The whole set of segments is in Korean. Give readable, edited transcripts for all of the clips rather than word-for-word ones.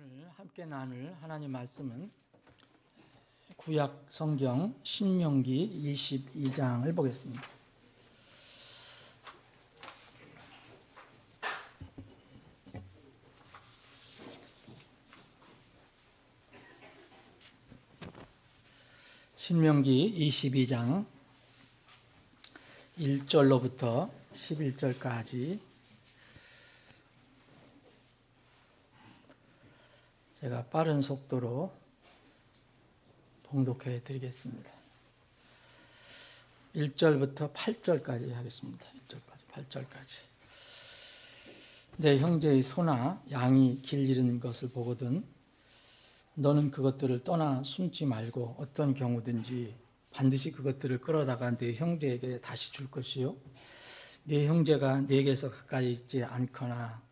오늘 함께 나눌 하나님 말씀은 구약 성경 신명기 22장을 보겠습니다. 신명기 22장 1절로부터 11절까지 제가 빠른 속도로 봉독해 드리겠습니다. 1절부터 8절까지 하겠습니다. 1절까지 8절까지. 내 형제의 소나 양이 길 잃은 것을 보거든 너는 그것들을 떠나 숨지 말고 어떤 경우든지 반드시 그것들을 끌어다가 내 형제에게 다시 줄 것이요 내 형제가 내게서 가까이 있지 않거나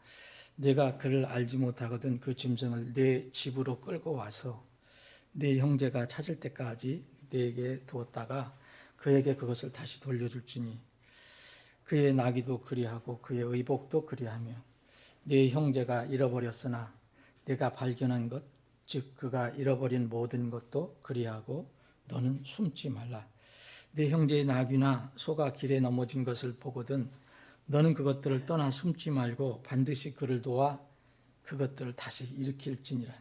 내가 그를 알지 못하거든 그 짐승을 내 집으로 끌고 와서 내 형제가 찾을 때까지 내게 두었다가 그에게 그것을 다시 돌려줄지니 그의 나귀도 그리하고 그의 의복도 그리하며 내 형제가 잃어버렸으나 내가 발견한 것 즉 그가 잃어버린 모든 것도 그리하고 너는 숨지 말라. 내 형제의 나귀나 소가 길에 넘어진 것을 보거든 너는 그것들을 떠나 숨지 말고 반드시 그를 도와 그것들을 다시 일으킬지니라.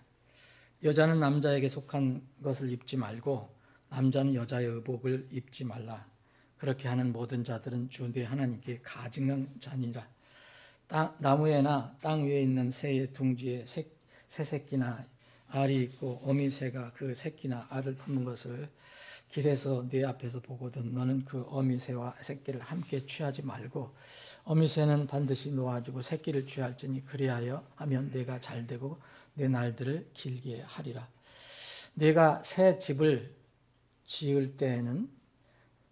여자는 남자에게 속한 것을 입지 말고 남자는 여자의 의복을 입지 말라. 그렇게 하는 모든 자들은 주 내 하나님께 가증한 자니라. 나무에나 땅 위에 있는 새의 둥지에 새 새끼나 알이 있고 어미새가 그 새끼나 알을 품는 것을 길에서 네 앞에서 보거든 너는 그 어미새와 새끼를 함께 취하지 말고 어미새는 반드시 놓아주고 새끼를 취할지니 그리하여 하면 내가 잘되고 내 날들을 길게 하리라. 내가 새 집을 지을 때에는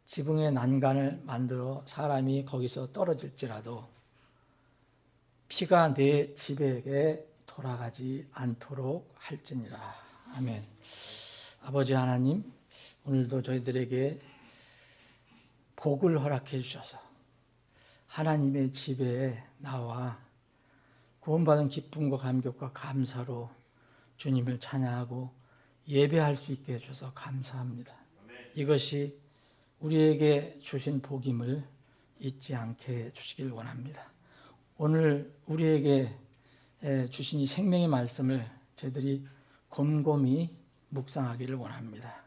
지붕의 난간을 만들어 사람이 거기서 떨어질지라도 피가 내 집에게 돌아가지 않도록 할지니라. 아멘. 아버지 하나님, 오늘도 저희들에게 복을 허락해 주셔서 하나님의 집에 나와 구원받은 기쁨과 감격과 감사로 주님을 찬양하고 예배할 수 있게 해주셔서 감사합니다. 이것이 우리에게 주신 복임을 잊지 않게 해주시길 원합니다. 오늘 우리에게 주신 이 생명의 말씀을 저희들이 곰곰이 묵상하기를 원합니다.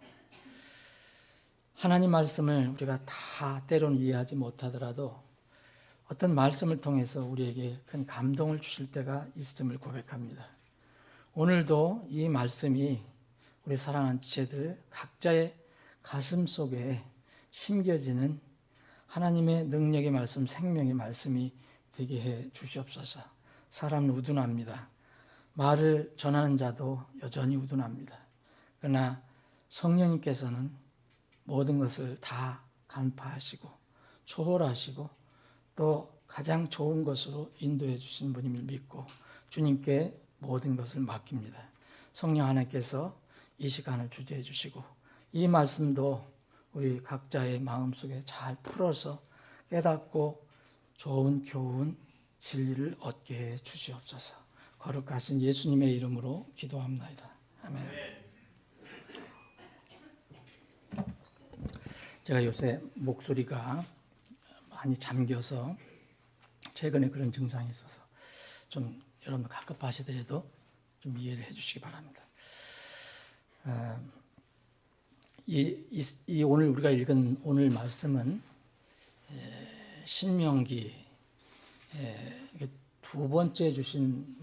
하나님 말씀을 우리가 다 때로는 이해하지 못하더라도 어떤 말씀을 통해서 우리에게 큰 감동을 주실 때가 있음을 고백합니다. 오늘도 이 말씀이 우리 사랑하는 지체들 각자의 가슴 속에 심겨지는 하나님의 능력의 말씀, 생명의 말씀이 되게 해 주시옵소서. 사람은 우둔합니다. 말을 전하는 자도 여전히 우둔합니다. 그러나 성령님께서는 모든 것을 다 간파하시고 초월하시고 또 가장 좋은 것으로 인도해 주신 분임을 믿고 주님께 모든 것을 맡깁니다. 성령 하나님께서 이 시간을 주재해 주시고 이 말씀도 우리 각자의 마음속에 잘 풀어서 깨닫고 좋은 교훈, 진리를 얻게 해 주시옵소서. 거룩하신 예수님의 이름으로 기도합나이다. 아멘. 제가 요새 목소리가 많이 잠겨서 최근에 그런 증상이 있어서 좀 여러분 갑갑하시더라도 좀 이해를 해주시기 바랍니다. 이 오늘 우리가 읽은 오늘 말씀은 신명기 두 번째 주신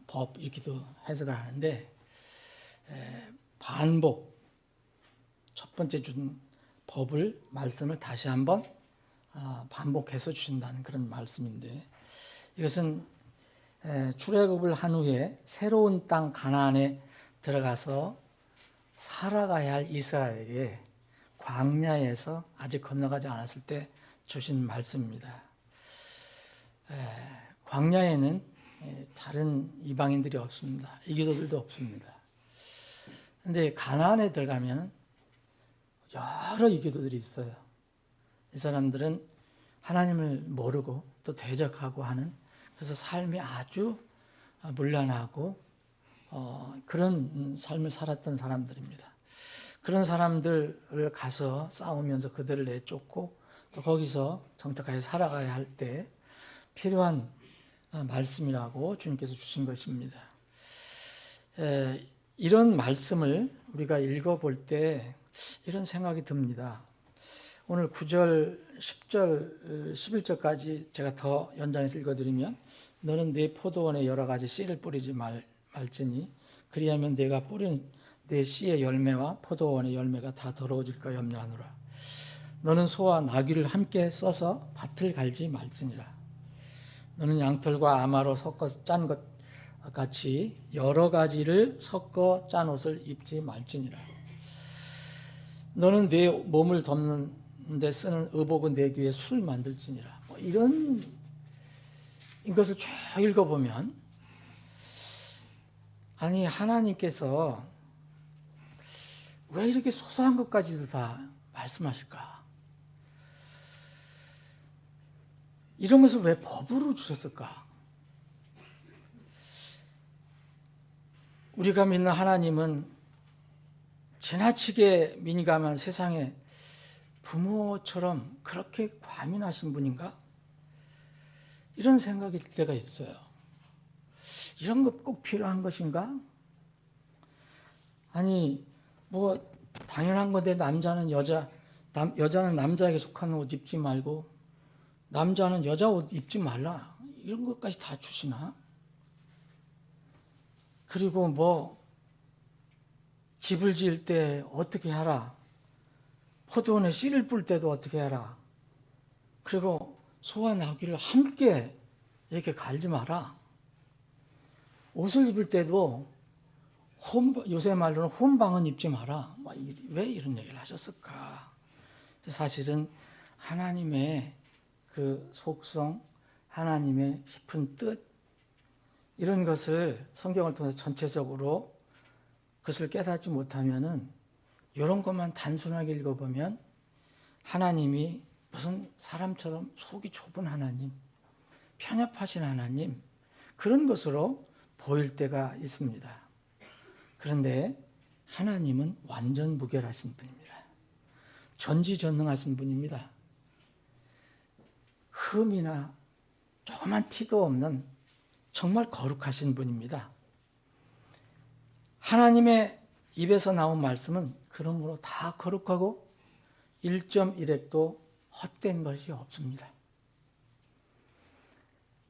법 이렇게도 해석을 하는데 반복 첫 번째 준 법을 말씀을 다시 한번 반복해서 주신다는 그런 말씀인데 이것은 출애굽을 한 후에 새로운 땅 가나안에 들어가서 살아가야 할 이스라엘에게 광야에서 아직 건너가지 않았을 때 주신 말씀입니다. 광야에는 다른 이방인들이 없습니다. 이교도들도 없습니다. 그런데 가나안에 들어가면 여러 이교도들이 있어요. 이 사람들은 하나님을 모르고 또 대적하고 하는 그래서 삶이 아주 문란하고 그런 삶을 살았던 사람들입니다. 그런 사람들을 가서 싸우면서 그들을 내쫓고 또 거기서 정착하여 살아가야 할 때 필요한 말씀이라고 주님께서 주신 것입니다. 이런 말씀을 우리가 읽어볼 때 이런 생각이 듭니다. 오늘 9절, 10절, 11절까지 제가 더 연장해서 읽어드리면 너는 네 포도원에 여러 가지 씨를 뿌리지 말지니 그리하면 내가 뿌린 내 씨의 열매와 포도원의 열매가 다 더러워질까 염려하노라. 너는 소와 나귀를 함께 써서 밭을 갈지 말지니라. 너는 양털과 아마로 섞어 짠 것 같이 여러 가지를 섞어 짠 옷을 입지 말지니라. 너는 내 몸을 덮는 데 쓰는 의복은 내 귀에 술 만들지니라. 이런 것을 쭉 읽어보면 아니 하나님께서 왜 이렇게 소소한 것까지도 다 말씀하실까? 이런 것을 왜 법으로 주셨을까? 우리가 믿는 하나님은 지나치게 민감한 세상의 부모처럼 그렇게 과민하신 분인가? 이런 생각이 들 때가 있어요. 이런 것 꼭 필요한 것인가? 아니 뭐 당연한 건데 남자는 여자는 남자에게 속한 옷 입지 말고 남자는 여자 옷 입지 말라. 이런 것까지 다 주시나? 그리고 뭐 집을 지을 때 어떻게 하라. 포도원에 씨를 뿌릴 때도 어떻게 하라. 그리고 소와 나귀를 함께 이렇게 갈지 마라. 옷을 입을 때도 요새 말로는 혼방은 입지 마라. 왜 이런 얘기를 하셨을까? 사실은 하나님의 그 속성, 하나님의 깊은 뜻 이런 것을 성경을 통해서 전체적으로 그것을 깨닫지 못하면은 이런 것만 단순하게 읽어보면 하나님이 무슨 사람처럼 속이 좁은 하나님, 편협하신 하나님 그런 것으로 보일 때가 있습니다. 그런데 하나님은 완전 무결하신 분입니다. 전지전능하신 분입니다. 흠이나 조그만 티도 없는 정말 거룩하신 분입니다. 하나님의 입에서 나온 말씀은 그러므로 다 거룩하고 1.1획도 헛된 것이 없습니다.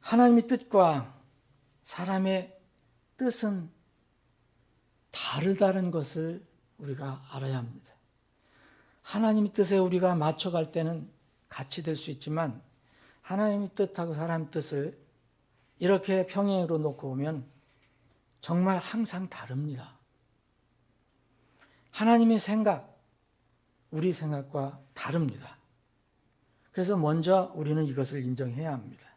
하나님의 뜻과 사람의 뜻은 다르다는 것을 우리가 알아야 합니다. 하나님의 뜻에 우리가 맞춰갈 때는 같이 될 수 있지만 하나님의 뜻하고 사람의 뜻을 이렇게 평행으로 놓고 보면 정말 항상 다릅니다. 하나님의 생각, 우리 생각과 다릅니다. 그래서 먼저 우리는 이것을 인정해야 합니다.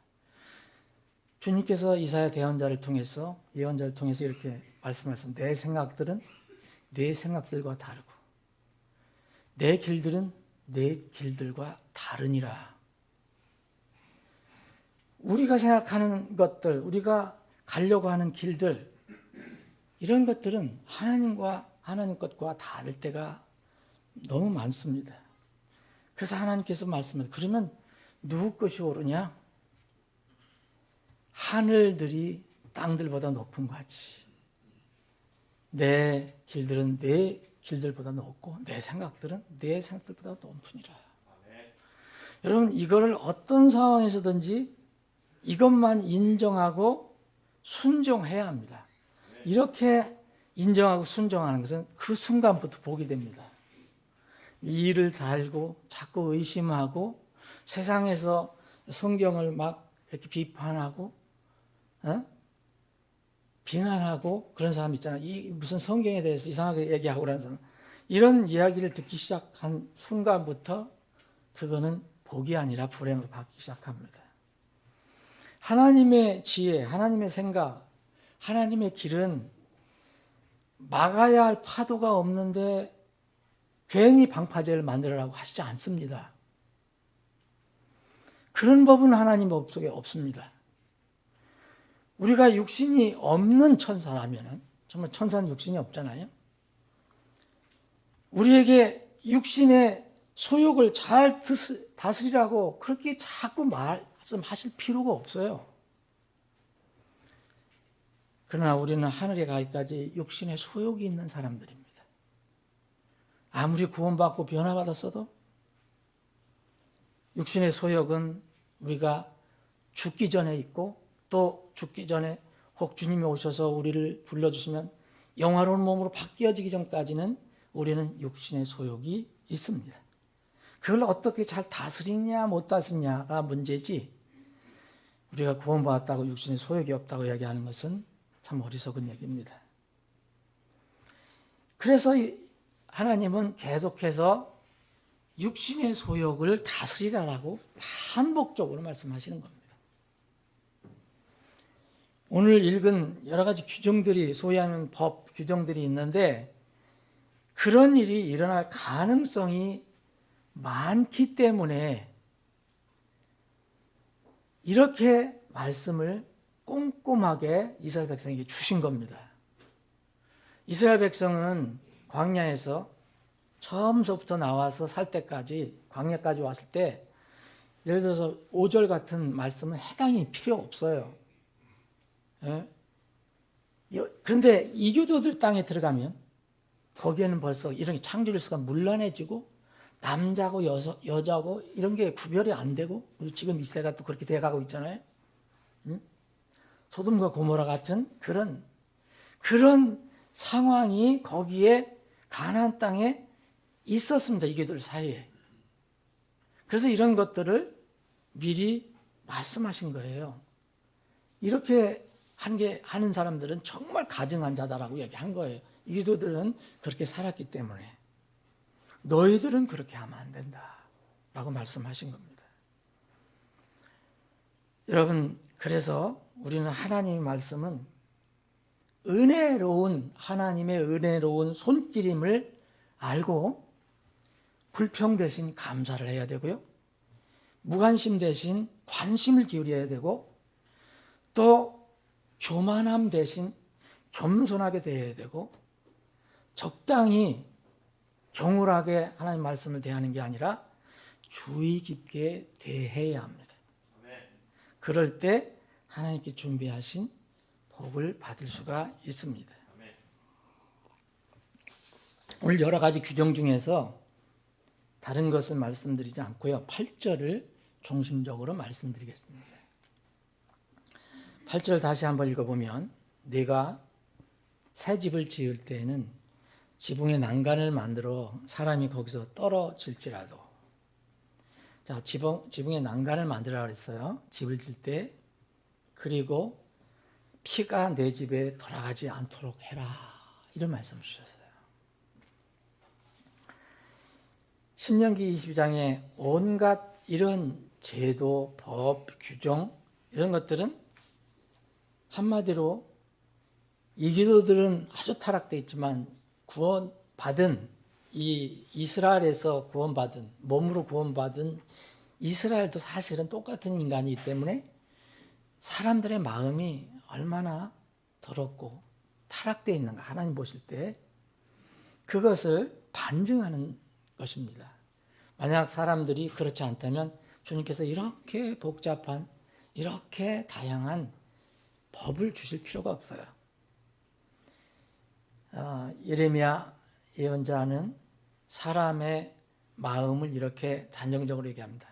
주님께서 이사야 예언자를 통해서 이렇게 말씀하셨습니다. 내 생각들은 내 생각들과 다르고 내 길들은 내 길들과 다르니라. 우리가 생각하는 것들, 우리가 가려고 하는 길들 이런 것들은 하나님 것과 다를 때가 너무 많습니다. 그래서 하나님께서 말씀하세요. 그러면 누구 것이 옳으냐? 하늘들이 땅들보다 높은 거지. 내 길들은 내 길들보다 높고 내 생각들은 내 생각들보다 높으니라. 여러분 이거를 어떤 상황에서든지 이것만 인정하고 순종해야 합니다. 이렇게 인정하고 순종하는 것은 그 순간부터 복이 됩니다. 이를 달고 자꾸 의심하고 세상에서 성경을 막 이렇게 비판하고 비난하고 그런 사람 있잖아요. 무슨 성경에 대해서 이상하게 얘기하고 그러는 사람. 이런 이야기를 듣기 시작한 순간부터 그거는 복이 아니라 불행으로 바뀌기 시작합니다. 하나님의 지혜, 하나님의 생각, 하나님의 길은 막아야 할 파도가 없는데 괜히 방파제를 만들으라고 하시지 않습니다. 그런 법은 하나님 법 속에 없습니다. 우리가 육신이 없는 천사라면 정말 천상 육신이 없잖아요. 우리에게 육신의 소욕을 잘 다스리라고 그렇게 자꾸 말씀하실 필요가 없어요. 그러나 우리는 하늘에 가기까지 육신의 소욕이 있는 사람들입니다. 아무리 구원받고 변화받았어도 육신의 소욕은 우리가 죽기 전에 있고, 또 죽기 전에 혹 주님이 오셔서 우리를 불러주시면 영화로운 몸으로 바뀌어지기 전까지는 우리는 육신의 소욕이 있습니다. 그걸 어떻게 잘 다스리냐 못 다스리냐가 문제지, 우리가 구원받았다고 육신의 소욕이 없다고 이야기하는 것은 참 어리석은 얘기입니다. 그래서 하나님은 계속해서 육신의 소욕을 다스리라라고 반복적으로 말씀하시는 겁니다. 오늘 읽은 여러 가지 규정들이, 소유하는 법 규정들이 있는데 그런 일이 일어날 가능성이 많기 때문에 이렇게 말씀을 꼼꼼하게 이스라엘 백성에게 주신 겁니다. 이스라엘 백성은 광야에서 처음서부터 나와서 살 때까지, 광야까지 왔을 때 예를 들어서 5절 같은 말씀은 해당이 필요 없어요. 그런데 이교도들 땅에 들어가면 거기에는 벌써 이런 게 창조일수가 문란해지고 남자고 여자고 이런 게 구별이 안 되고, 우리 지금 이 시대가 또 그렇게 돼가고 있잖아요. 소돔과 고모라 같은 그런 상황이 거기에 가나안 땅에 있었습니다. 이교도들 사이에. 그래서 이런 것들을 미리 말씀하신 거예요. 이렇게 하는 사람들은 정말 가증한 자다라고 얘기한 거예요. 이교도들은 그렇게 살았기 때문에 너희들은 그렇게 하면 안 된다라고 말씀하신 겁니다. 여러분, 그래서 우리는 하나님의 말씀은 하나님의 은혜로운 손길임을 알고 불평 대신 감사를 해야 되고요, 무관심 대신 관심을 기울여야 되고, 또 교만함 대신 겸손하게 대해야 되고, 적당히 경솔하게 하나님 말씀을 대하는 게 아니라 주의 깊게 대해야 합니다. 그럴 때 하나님께 준비하신 복을 받을 수가 있습니다. 오늘 여러 가지 규정 중에서 다른 것을 말씀드리지 않고요, 8절을 중심적으로 말씀드리겠습니다. 8절 다시 한번 읽어보면, 내가 새 집을 지을 때에는 지붕에 난간을 만들어 사람이 거기서 떨어질지라도. 자, 지붕에 난간을 만들라 그랬어요, 집을 질 때. 그리고 피가 내 집에 돌아가지 않도록 해라, 이런 말씀을 주셨어요. 신명기 22장에 온갖 이런 제도, 법, 규정 이런 것들은 한마디로 이교도들은 아주 타락되어 있지만 구원받은 이 이스라엘에서 구원받은, 몸으로 구원받은 이스라엘도 사실은 똑같은 인간이기 때문에 사람들의 마음이 얼마나 더럽고 타락되어 있는가 하나님 보실 때 그것을 반증하는 것입니다. 만약 사람들이 그렇지 않다면 주님께서 이렇게 복잡한, 이렇게 다양한 법을 주실 필요가 없어요. 예레미야 예언자는 사람의 마음을 이렇게 단정적으로 얘기합니다.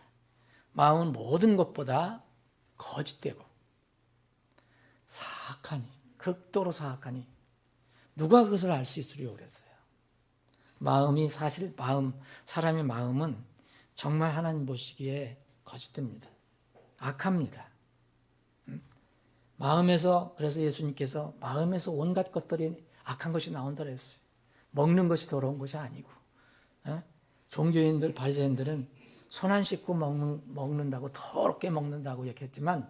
마음은 모든 것보다 거짓되고 사악하니, 극도로 사악하니 누가 그것을 알 수 있으리요 그랬어요. 사람의 마음은 정말 하나님 보시기에 거짓됩니다. 악합니다. 마음에서, 그래서 예수님께서 마음에서 온갖 것들이 악한 것이 나온다고 했어요. 먹는 것이 더러운 것이 아니고, 종교인들, 바리새인들은 손 안 씻고 먹는다고, 더럽게 먹는다고 얘기했지만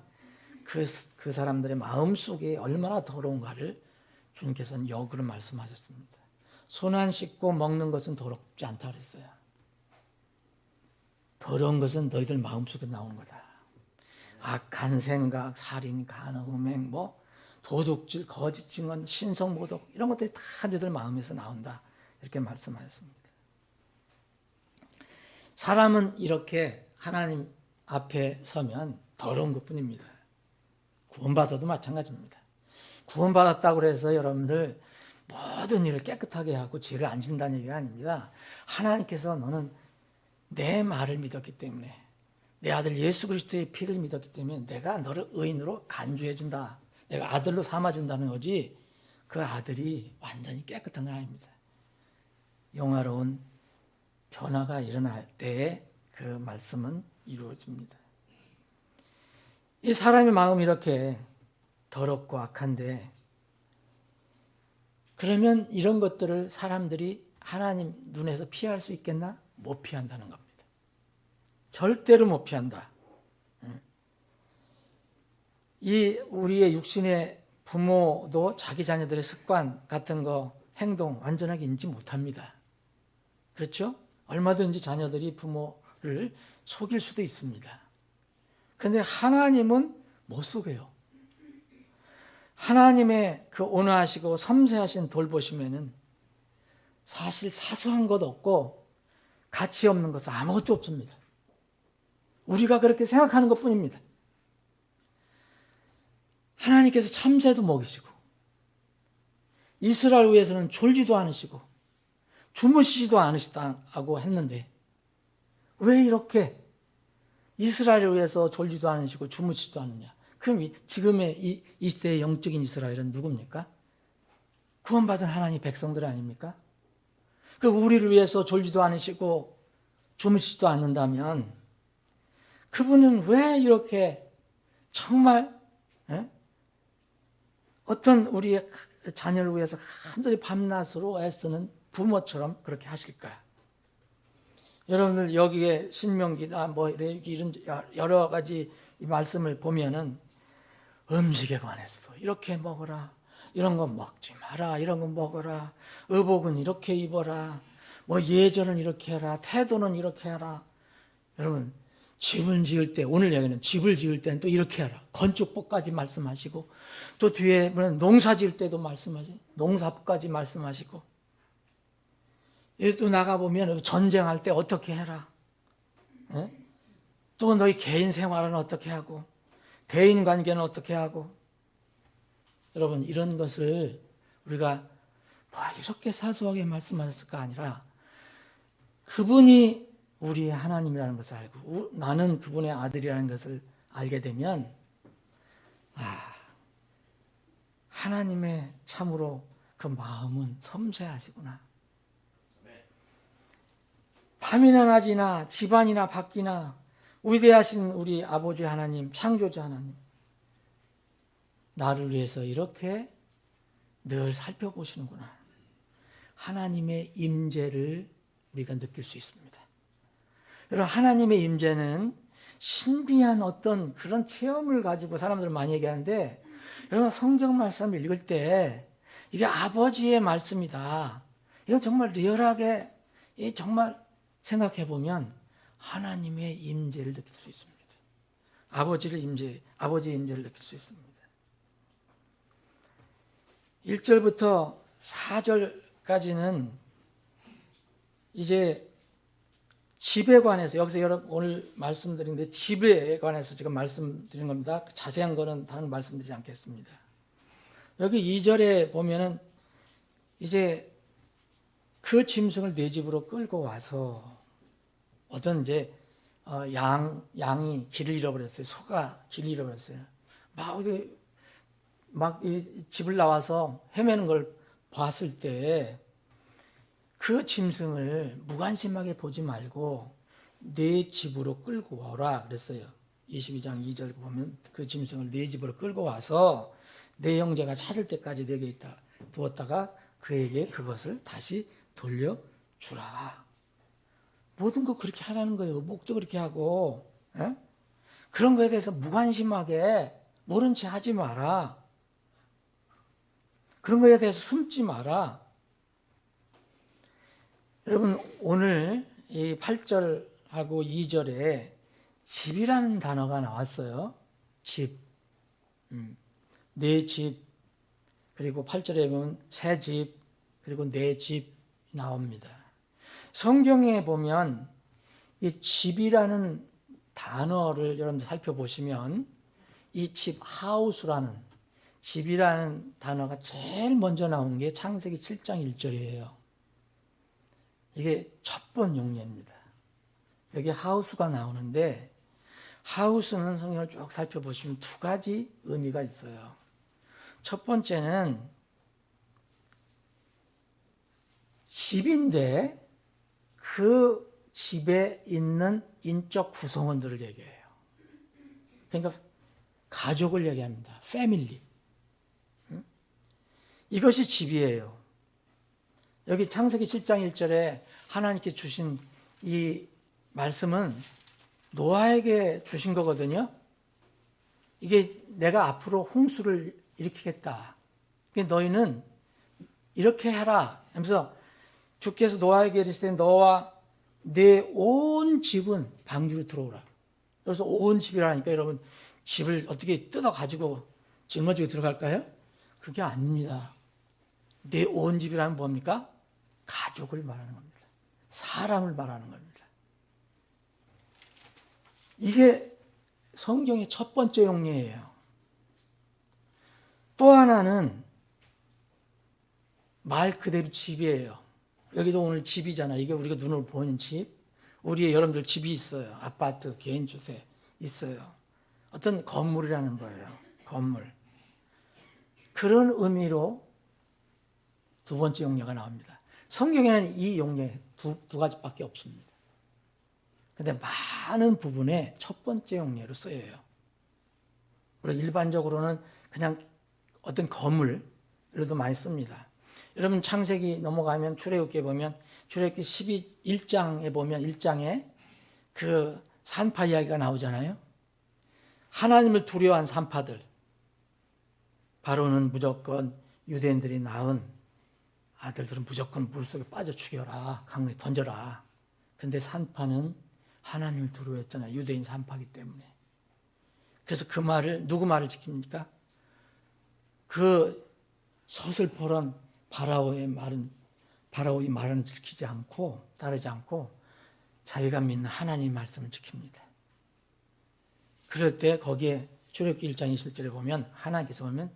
그 사람들의 마음 속에 얼마나 더러운가를 주님께서는 역으로 말씀하셨습니다. 손 안 씻고 먹는 것은 더럽지 않다 그랬어요. 더러운 것은 너희들 마음속에 나온 거다. 악한 생각, 살인, 간음, 음행, 도둑질, 거짓 증언, 신성모독 이런 것들이 다 너희들 마음에서 나온다. 이렇게 말씀하셨습니다. 사람은 이렇게 하나님 앞에 서면 더러운 것뿐입니다. 구원받아도 마찬가지입니다. 구원받았다고 해서 여러분들 모든 일을 깨끗하게 하고 죄를 안 진다는 얘기가 아닙니다. 하나님께서 너는 내 말을 믿었기 때문에, 내 아들 예수 그리스도의 피를 믿었기 때문에 내가 너를 의인으로 간주해 준다. 내가 아들로 삼아준다는 거지, 그 아들이 완전히 깨끗한 거 아닙니다. 영화로운 변화가 일어날 때에 그 말씀은 이루어집니다. 이 사람의 마음이 이렇게 더럽고 악한데, 그러면 이런 것들을 사람들이 하나님 눈에서 피할 수 있겠나? 못 피한다는 겁니다. 절대로 못 피한다. 이 우리의 육신의 부모도 자기 자녀들의 습관 같은 거, 행동 완전하게 인지 못합니다. 그렇죠? 얼마든지 자녀들이 부모를 속일 수도 있습니다. 그런데 하나님은 못 속여요. 하나님의 그 온화하시고 섬세하신 돌보심에는 사실 사소한 것 없고 가치 없는 것은 아무것도 없습니다. 우리가 그렇게 생각하는 것뿐입니다. 하나님께서 참새도 먹이시고, 이스라엘 위해서는 졸지도 않으시고 주무시지도 않으시다고 했는데, 왜 이렇게 이스라엘을 위해서 졸지도 않으시고 주무시지도 않느냐? 그럼 지금의 이 시대의 영적인 이스라엘은 누굽니까? 구원받은 하나님의 백성들 아닙니까? 그 우리를 위해서 졸지도 않으시고 주무시지도 않는다면 그분은 왜 이렇게 정말 어떤 우리의 자녀를 위해서 간절히 밤낮으로 애쓰는 부모처럼 그렇게 하실까? 여러분들 여기에 신명기나 뭐 이런 여러 가지 이 말씀을 보면은 음식에 관해서도 이렇게 먹어라, 이런 거 먹지 마라, 이런 거 먹어라, 의복은 이렇게 입어라, 뭐 예절은 이렇게 해라, 태도는 이렇게 해라. 여러분 집을 지을 때, 오늘 얘기는 집을 지을 때는 또 이렇게 해라, 건축법까지 말씀하시고, 또 뒤에 농사 지을 때도 말씀하시, 농사법까지 말씀하시고, 또 나가보면 전쟁할 때 어떻게 해라, 또 너희 개인 생활은 어떻게 하고, 대인 관계는 어떻게 하고. 여러분 이런 것을 우리가 뭐 이렇게 사소하게 말씀하셨을까 아니라, 그분이 우리의 하나님이라는 것을 알고 나는 그분의 아들이라는 것을 알게 되면, 하나님의 참으로 그 마음은 섬세하시구나. 밤이나 낮이나 집안이나 밖이나 위대하신 우리 아버지 하나님, 창조자 하나님, 나를 위해서 이렇게 늘 살펴보시는구나. 하나님의 임재를 우리가 느낄 수 있습니다. 여러분 하나님의 임재는 신비한 어떤 그런 체험을 가지고 사람들 많이 얘기하는데, 여러분 성경 말씀을 읽을 때 이게 아버지의 말씀이다, 이건 정말 리얼하게 정말 생각해 보면 하나님의 임재를 느낄 수 있습니다. 아버지의 임재를 느낄 수 있습니다. 1절부터 4절까지는 이제 집에 관해서, 여기서 여러분 오늘 말씀드린데 집에 관해서 지금 말씀드린 겁니다. 자세한 거는 다른 말씀드리지 않겠습니다. 여기 2절에 보면은 이제 그 짐승을 내 집으로 끌고 와서, 어떤 이제 양이 길을 잃어버렸어요. 소가 길을 잃어버렸어요. 막 이 집을 나와서 헤매는 걸 봤을 때 그 짐승을 무관심하게 보지 말고 내 집으로 끌고 오라 그랬어요. 22장 2절 보면 그 짐승을 내 집으로 끌고 와서 내 형제가 찾을 때까지 내게 두었다가 그에게 그것을 다시 돌려주라. 모든 거 그렇게 하라는 거예요. 목도 그렇게 하고, 그런 거에 대해서 무관심하게 모른 채 하지 마라. 그런 거에 대해서 숨지 마라. 여러분 오늘 이 8절하고 2절에 집이라는 단어가 나왔어요. 집, 내 집, 그리고 8절에 보면 새 집, 그리고 내 집 나옵니다. 성경에 보면 이 집이라는 단어를 여러분들 살펴보시면 이 집, 하우스라는 집이라는 단어가 제일 먼저 나온 게 창세기 7장 1절이에요. 이게 첫 번 용례입니다. 여기 하우스가 나오는데 하우스는 성경을 쭉 살펴보시면 두 가지 의미가 있어요. 첫 번째는 집인데 그 집에 있는 인적 구성원들을 얘기해요. 그러니까 가족을 얘기합니다. 패밀리. 이것이 집이에요. 여기 창세기 7장 1절에 하나님께 주신 이 말씀은 노아에게 주신 거거든요. 이게 내가 앞으로 홍수를 일으키겠다. 너희는 이렇게 해라 하면서 주께서 노아에게 이르시되 너와 내 온 집은 방주로 들어오라. 그래서 온 집이라니까 여러분 집을 어떻게 뜯어가지고 짊어지고 들어갈까요? 그게 아닙니다. 내 온 집이라면 뭡니까? 가족을 말하는 겁니다. 사람을 말하는 겁니다. 이게 성경의 첫 번째 용례예요. 또 하나는 말 그대로 집이에요. 여기도 오늘 집이잖아. 이게 우리가 눈으로 보이는 집. 우리의 여러분들 집이 있어요. 아파트, 개인주택 있어요. 어떤 건물이라는 거예요. 건물. 그런 의미로 두 번째 용례가 나옵니다. 성경에는 이 용례 두 가지밖에 없습니다. 그런데 많은 부분에 첫 번째 용례로 쓰여요. 그리고 일반적으로는 그냥 어떤 건물로도 많이 씁니다. 여러분 창세기 넘어가면 출애굽기에 보면 출애굽기 1장에 보면 1장에 그 산파 이야기가 나오잖아요. 하나님을 두려워한 산파들. 바로는 무조건 유대인들이 낳은 아들들은 무조건 물속에 빠져 죽여라. 강물에 던져라. 근데 산파는 하나님을 두려워했잖아요. 유대인 산파기 때문에. 그래서 그 말을 누구 말을 지킵니까? 그 서슬퍼런 바라오의 말은 지키지 않고 따르지 않고 자기가 믿는 하나님의 말씀을 지킵니다. 그럴 때 거기에 출애굽기 1장 20절에 보면 하나님께서 보면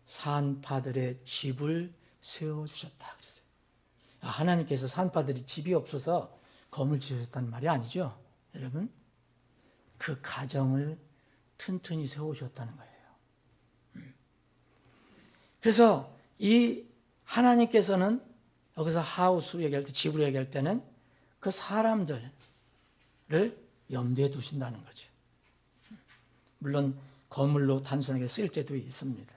산파들의 집을 세워주셨다 그랬어요. 하나님께서 산파들이 집이 없어서 건물 지으셨다는 말이 아니죠. 여러분 그 가정을 튼튼히 세워주셨다는 거예요. 그래서 이 하나님께서는 여기서 하우스 얘기할 때 집으로 얘기할 때는 그 사람들을 염두에 두신다는 거죠. 물론 건물로 단순하게 쓸 때도 있습니다.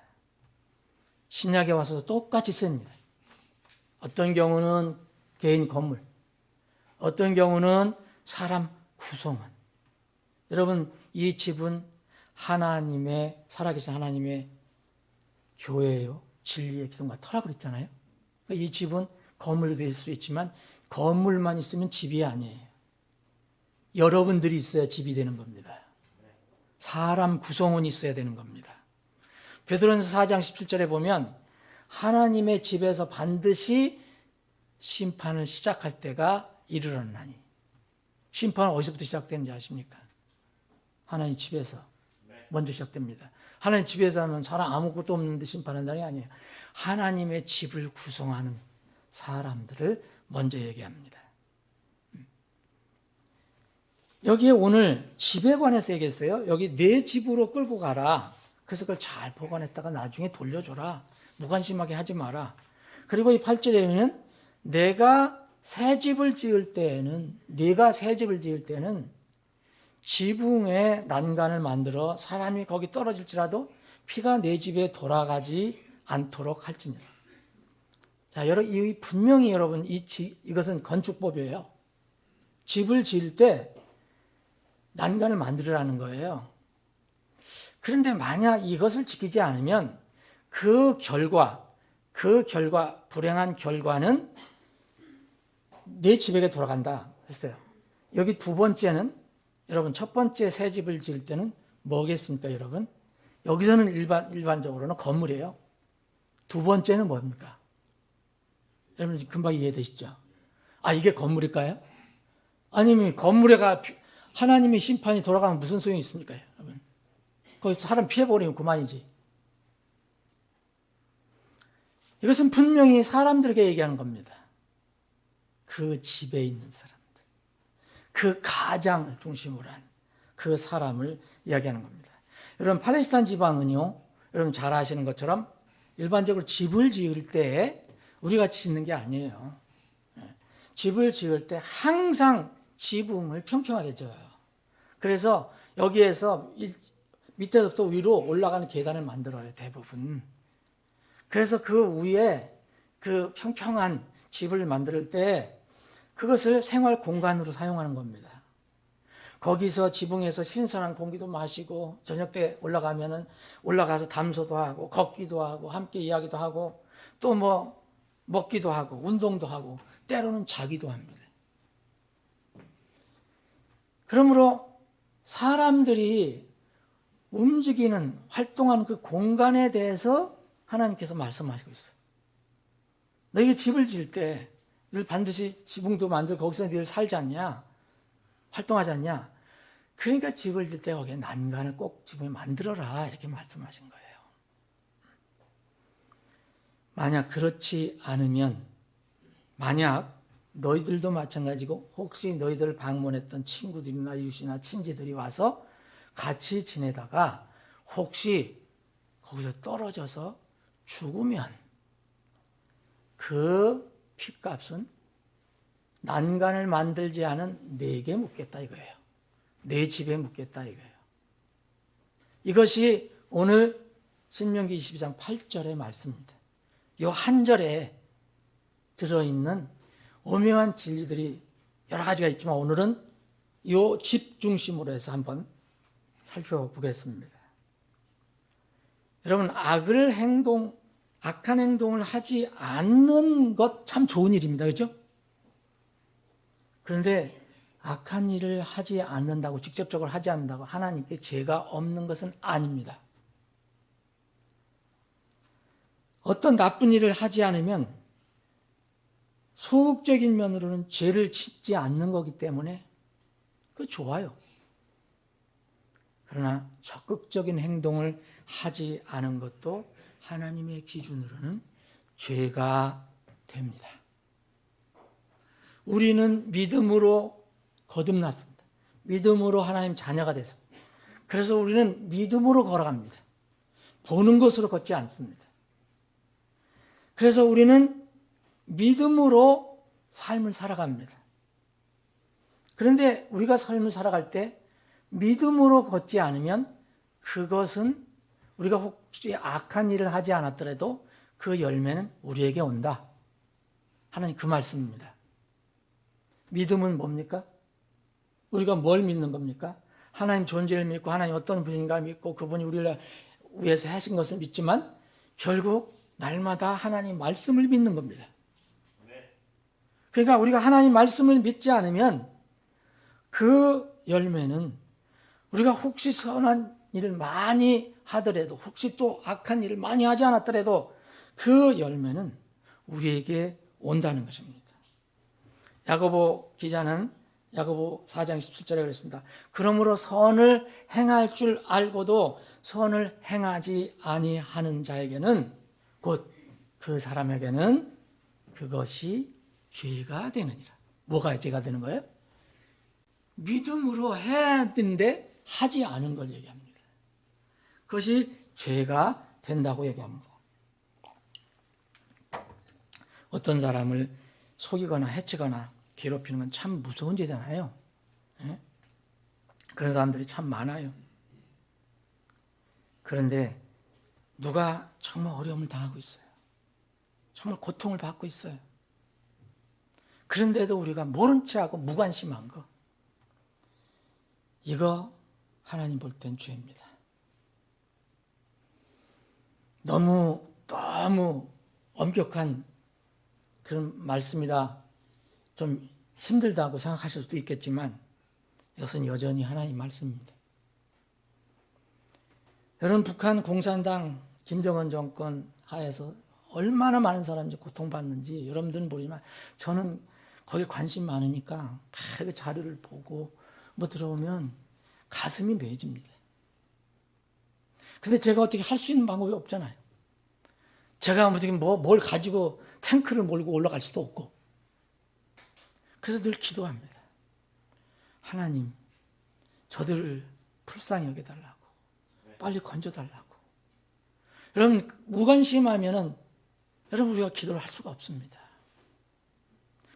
신약에 와서도 똑같이 씁니다. 어떤 경우는 개인 건물, 어떤 경우는 사람 구성원. 여러분 이 집은 하나님의 살아계신 하나님의 교회예요. 진리의 기둥과 터라고 그랬잖아요. 이 집은 건물로 될 수 있지만 건물만 있으면 집이 아니에요. 여러분들이 있어야 집이 되는 겁니다. 사람 구성원이 있어야 되는 겁니다. 베드로전서 4장 17절에 보면 하나님의 집에서 반드시 심판을 시작할 때가 이르렀나니. 심판은 어디서부터 시작되는지 아십니까? 하나님 집에서 먼저 시작됩니다. 하나님 집에서 하면 사람 아무것도 없는데 심판한다는 게 아니에요. 하나님의 집을 구성하는 사람들을 먼저 얘기합니다. 여기에 오늘 집에 관해서 얘기했어요. 여기 내 집으로 끌고 가라. 그래서 그걸 잘 보관했다가 나중에 돌려줘라. 무관심하게 하지 마라. 그리고 이 8절에는 네가 새 집을 지을 때는 지붕에 난간을 만들어 사람이 거기 떨어질지라도 피가 내 집에 돌아가지 않도록 할지니라. 자, 여러분, 분명히 여러분 이것은 건축법이에요. 집을 지을 때 난간을 만들으라는 거예요. 그런데 만약 이것을 지키지 않으면 그 결과 불행한 결과는 내 집에게 돌아간다 했어요. 여기 두 번째는 여러분 첫 번째 새 집을 지을 때는 뭐겠습니까, 여러분? 여기서는 일반적으로는 건물이에요. 두 번째는 뭡니까? 여러분 금방 이해되시죠? 이게 건물일까요? 아니면 건물에가 하나님의 심판이 돌아가면 무슨 소용이 있습니까? 여러분, 거기서 사람 피해버리면 그만이지. 이것은 분명히 사람들에게 얘기하는 겁니다. 그 집에 있는 사람들, 그 가장을 중심으로 한 그 사람을 이야기하는 겁니다. 여러분, 팔레스타인 지방은요, 여러분 잘 아시는 것처럼 일반적으로 집을 지을 때 우리가 짓는 게 아니에요. 집을 지을 때 항상 지붕을 평평하게 져요. 그래서 여기에서 밑에서부터 위로 올라가는 계단을 만들어요, 대부분. 그래서 그 위에 그 평평한 집을 만들 때 그것을 생활 공간으로 사용하는 겁니다. 거기서 지붕에서 신선한 공기도 마시고 저녁 때 올라가서 담소도 하고 걷기도 하고 함께 이야기도 하고 또 뭐 먹기도 하고 운동도 하고 때로는 자기도 합니다. 그러므로 사람들이 움직이는 활동하는 그 공간에 대해서 하나님께서 말씀하시고 있어요. 너희가 집을 지을 때 늘 반드시 지붕도 만들고 거기서 늘 살지 않냐? 활동하지 않냐? 그러니까 집을 지을 때 거기에 난간을 꼭 지붕에 만들어라 이렇게 말씀하신 거예요. 만약 그렇지 않으면 만약 너희들도 마찬가지고 혹시 너희들을 방문했던 친구들이나 이웃이나 친지들이 와서 같이 지내다가 혹시 거기서 떨어져서 죽으면 그 핏값은 난간을 만들지 않은 내게 묻겠다 이거예요. 내 집에 묻겠다 이거예요. 이것이 오늘 신명기 22장 8절의 말씀입니다. 이 한 절에 들어있는 오묘한 진리들이 여러 가지가 있지만 오늘은 이 집 중심으로 해서 한번 살펴보겠습니다. 여러분, 악한 행동을 하지 않는 것 참 좋은 일입니다. 그렇죠? 그런데 악한 일을 하지 않는다고, 직접적으로 하지 않는다고 하나님께 죄가 없는 것은 아닙니다. 어떤 나쁜 일을 하지 않으면 소극적인 면으로는 죄를 짓지 않는 거기 때문에 그거 좋아요. 그러나 적극적인 행동을 하지 않은 것도 하나님의 기준으로는 죄가 됩니다. 우리는 믿음으로 거듭났습니다. 믿음으로 하나님 자녀가 됐습니다. 그래서 우리는 믿음으로 걸어갑니다. 보는 것으로 걷지 않습니다. 그래서 우리는 믿음으로 삶을 살아갑니다. 그런데 우리가 삶을 살아갈 때 믿음으로 걷지 않으면 그것은 우리가 혹시 악한 일을 하지 않았더라도 그 열매는 우리에게 온다. 하나님 그 말씀입니다. 믿음은 뭡니까? 우리가 뭘 믿는 겁니까? 하나님 존재를 믿고 하나님 어떤 분인가 믿고 그분이 우리를 위해서 하신 것을 믿지만 결국 날마다 하나님 말씀을 믿는 겁니다. 그러니까 우리가 하나님 말씀을 믿지 않으면 그 열매는 우리가 혹시 선한 일을 많이 하더라도 혹시 또 악한 일을 많이 하지 않았더라도 그 열매는 우리에게 온다는 것입니다. 야고보 기자는 야고보 4장 17절에 그랬습니다. 그러므로 선을 행할 줄 알고도 선을 행하지 아니하는 자에게는 곧 그 사람에게는 그것이 죄가 되느니라. 뭐가 죄가 되는 거예요? 믿음으로 해야 되는데 하지 않은 걸 얘기합니다. 그것이 죄가 된다고 얘기합니다. 어떤 사람을 속이거나 해치거나 괴롭히는 건 참 무서운 죄잖아요. 그런 사람들이 참 많아요. 그런데 누가 정말 어려움을 당하고 있어요. 정말 고통을 받고 있어요. 그런데도 우리가 모른 체하고 무관심한 거, 이거 하나님 볼 땐 죄입니다. 너무 엄격한 그런 말씀이라 좀 힘들다고 생각하실 수도 있겠지만 이것은 여전히 하나님 말씀입니다. 여러분, 북한 공산당 김정은 정권 하에서 얼마나 많은 사람이 고통받는지 여러분들은 모르지만 저는 거기에 관심 많으니까 그 자료를 보고 뭐 들어오면 가슴이 메어집니다. 근데 제가 어떻게 할 수 있는 방법이 없잖아요. 제가 어떻게 뭘 가지고 탱크를 몰고 올라갈 수도 없고. 그래서 늘 기도합니다. 하나님, 저들을 불쌍히 여겨달라고. 빨리 건져달라고. 여러분, 무관심하면은 여러분 우리가 기도를 할 수가 없습니다.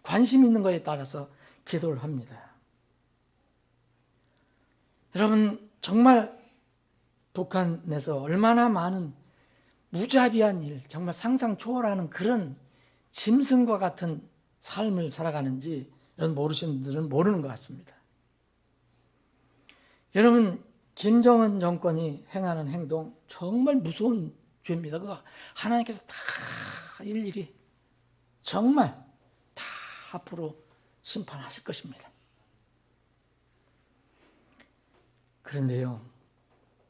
관심 있는 것에 따라서 기도를 합니다. 여러분, 정말 북한에서 얼마나 많은 무자비한 일, 정말 상상 초월하는 그런 짐승과 같은 삶을 살아가는지 여러분 모르시는 분들은 모르는 것 같습니다. 여러분, 김정은 정권이 행하는 행동 정말 무서운 죄입니다. 그거 하나님께서 다 일일이 정말 다 앞으로 심판하실 것입니다. 그런데요,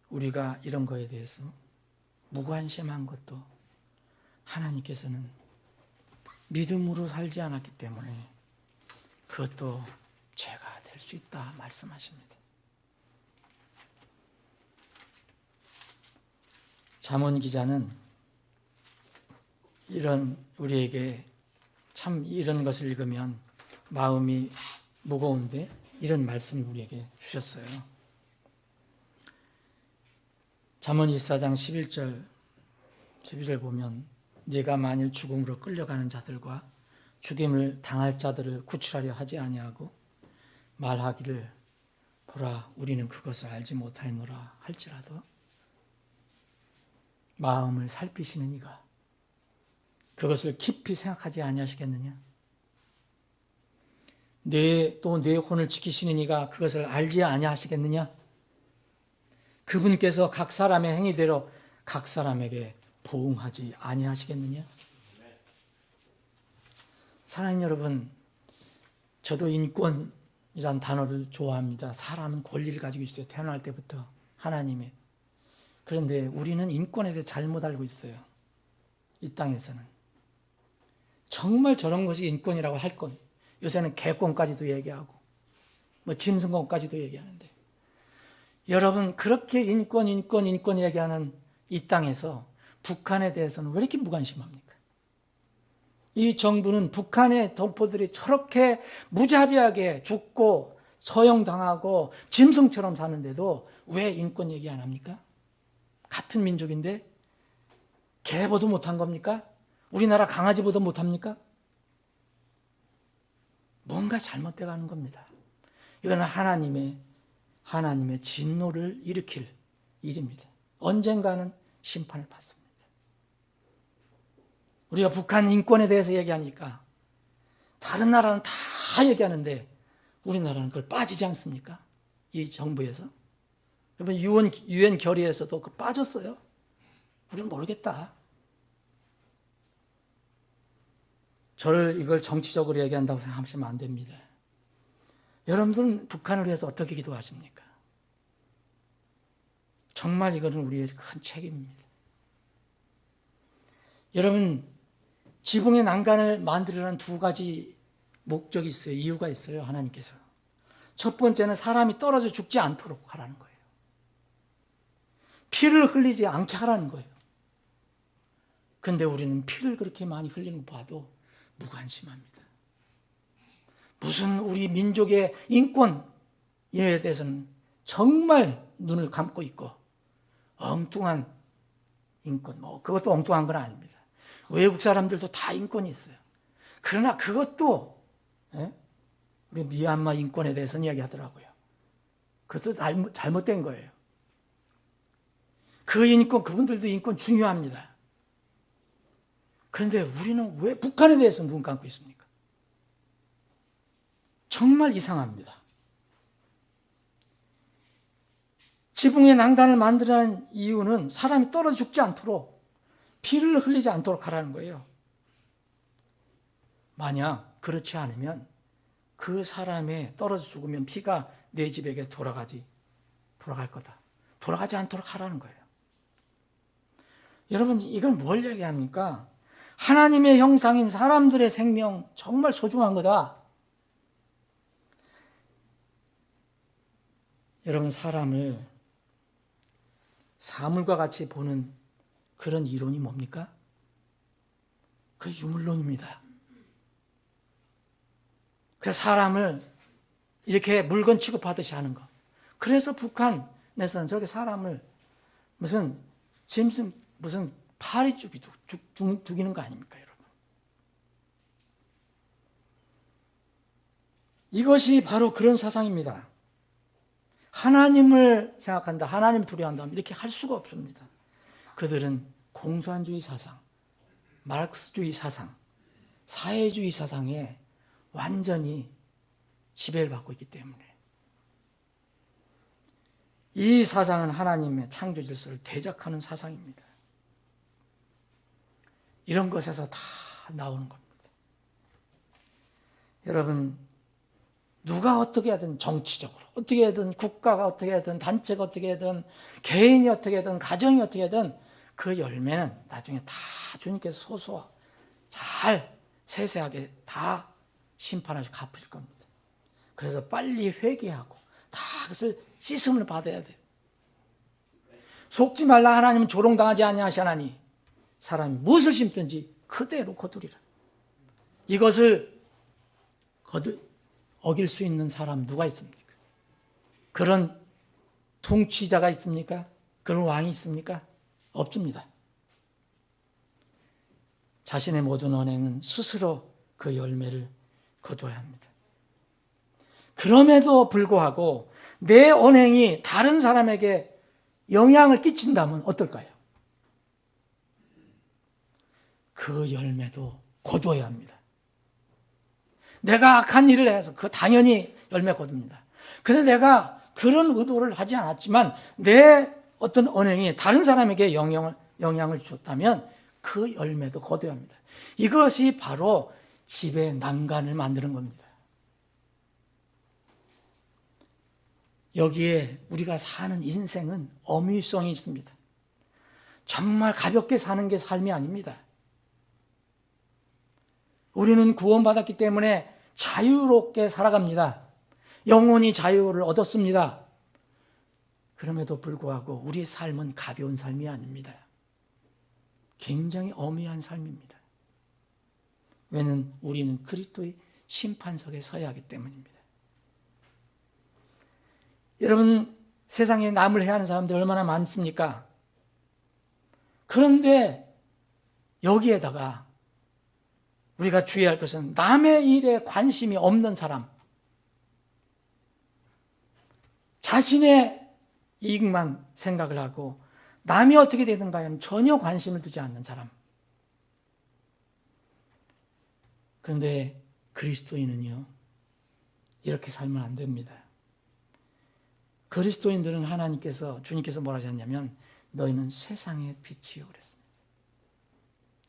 우리가 이런 거에 대해서 무관심한 것도 하나님께서는 믿음으로 살지 않았기 때문에 그것도 죄가 될 수 있다 말씀하십니다. 잠언 기자는 이런 우리에게 참 이런 것을 읽으면 마음이 무거운데 이런 말씀을 우리에게 주셨어요. 잠언 24장 11절 보면 네가 만일 죽음으로 끌려가는 자들과 죽임을 당할 자들을 구출하려 하지 아니하고 말하기를 보라 우리는 그것을 알지 못하였노라 할지라도 마음을 살피시는 이가 그것을 깊이 생각하지 아니하시겠느냐? 또 내 혼을 지키시는 이가 그것을 알지 아니하시겠느냐? 그분께서 각 사람의 행위대로 각 사람에게 보응하지 아니하시겠느냐? 사랑하는 여러분, 저도 인권이란 단어를 좋아합니다. 사람은 권리를 가지고 있어요. 태어날 때부터 하나님의. 그런데 우리는 인권에 대해 잘못 알고 있어요. 이 땅에서는. 정말 저런 것이 인권이라고 할 건, 요새는 개권까지도 얘기하고 뭐 짐승권까지도 얘기하는데 여러분 그렇게 인권 얘기하는 이 땅에서 북한에 대해서는 왜 이렇게 무관심합니까? 이 정부는 북한의 동포들이 저렇게 무자비하게 죽고 서형당하고 짐승처럼 사는데도 왜 인권 얘기 안 합니까? 같은 민족인데 개보도 못한 겁니까? 우리나라 강아지보다 못합니까? 뭔가 잘못돼 가는 겁니다. 이거는 하나님의 진노를 일으킬 일입니다. 언젠가는 심판을 받습니다. 우리가 북한 인권에 대해서 얘기하니까 다른 나라는 다 얘기하는데 우리나라는 그걸 빠지지 않습니까? 이 정부에서. 여러분 유엔 결의에서도 그 빠졌어요. 우리는 모르겠다. 저를 이걸 정치적으로 얘기한다고 생각하시면 안 됩니다. 여러분들은 북한을 위해서 어떻게 기도하십니까? 정말 이거는 우리의 큰 책임입니다. 여러분, 지붕의 난간을 만들려는 두 가지 목적이 있어요. 이유가 있어요. 하나님께서. 첫 번째는 사람이 떨어져 죽지 않도록 하라는 거예요. 피를 흘리지 않게 하라는 거예요. 그런데 우리는 피를 그렇게 많이 흘리는 거 봐도 무관심합니다. 무슨 우리 민족의 인권에 대해서는 정말 눈을 감고 있고 엉뚱한 인권, 그것도 엉뚱한 건 아닙니다. 외국 사람들도 다 인권이 있어요. 그러나 그것도 우리 미얀마 인권에 대해서는 이야기하더라고요. 그것도 잘못된 거예요. 그 인권, 그분들도 인권 중요합니다. 그런데 우리는 왜 북한에 대해서 눈 감고 있습니까? 정말 이상합니다. 지붕의 난간을 만들라는 이유는 사람이 떨어져 죽지 않도록 피를 흘리지 않도록 하라는 거예요. 만약 그렇지 않으면 그 사람의 떨어져 죽으면 피가 내 집에게 돌아갈 거다. 돌아가지 않도록 하라는 거예요. 여러분 이건 뭘 얘기합니까? 하나님의 형상인 사람들의 생명 정말 소중한 거다. 여러분, 사람을 사물과 같이 보는 그런 이론이 뭡니까? 그 유물론입니다. 그래서 사람을 이렇게 물건 취급하듯이 하는 거. 그래서 북한에서는 저렇게 사람을 무슨 파리 죽이는 거 아닙니까, 여러분? 이것이 바로 그런 사상입니다. 하나님을 생각한다, 하나님을 두려워한다, 이렇게 할 수가 없습니다. 그들은 공산주의 사상, 마르크스주의 사상, 사회주의 사상에 완전히 지배를 받고 있기 때문에 이 사상은 하나님의 창조 질서를 대적하는 사상입니다. 이런 것에서 다 나오는 겁니다. 여러분, 누가 어떻게 하든 정치적으로 어떻게 하든 국가가 어떻게 하든 단체가 어떻게 하든 개인이 어떻게 하든 가정이 어떻게 하든 그 열매는 나중에 다 주님께서 소소하 잘 세세하게 다 심판하시고 갚으실 겁니다. 그래서 빨리 회개하고 다 그것을 씻음을 받아야 돼요. 속지 말라, 하나님은 조롱당하지 아니하시나니 사람이 무엇을 심든지 그대로 거두리라. 이것을 어길 수 있는 사람 누가 있습니까? 그런 통치자가 있습니까? 그런 왕이 있습니까? 없습니다. 자신의 모든 언행은 스스로 그 열매를 거둬야 합니다. 그럼에도 불구하고 내 언행이 다른 사람에게 영향을 끼친다면 어떨까요? 그 열매도 거둬야 합니다. 내가 악한 일을 해서 그 당연히 열매 거둡니다. 그런데 내가 그런 의도를 하지 않았지만 내 어떤 언행이 다른 사람에게 영향을 줬다면 그 열매도 거둬야 합니다. 이것이 바로 집의 난간을 만드는 겁니다. 여기에 우리가 사는 인생은 어미성이 있습니다. 정말 가볍게 사는 게 삶이 아닙니다. 우리는 구원받았기 때문에 자유롭게 살아갑니다. 영혼이 자유를 얻었습니다. 그럼에도 불구하고 우리의 삶은 가벼운 삶이 아닙니다. 굉장히 엄미한 삶입니다. 왜냐하면 우리는 그리스도의 심판석에 서야 하기 때문입니다. 여러분, 세상에 남을 해하는 사람들이 얼마나 많습니까? 그런데 여기에다가 우리가 주의할 것은 남의 일에 관심이 없는 사람, 자신의 이익만 생각을 하고 남이 어떻게 되든가에 전혀 관심을 두지 않는 사람. 그런데 그리스도인은요, 이렇게 살면 안 됩니다. 그리스도인들은 주님께서 뭐라 하셨냐면 너희는 세상의 빛이요 그랬습니다.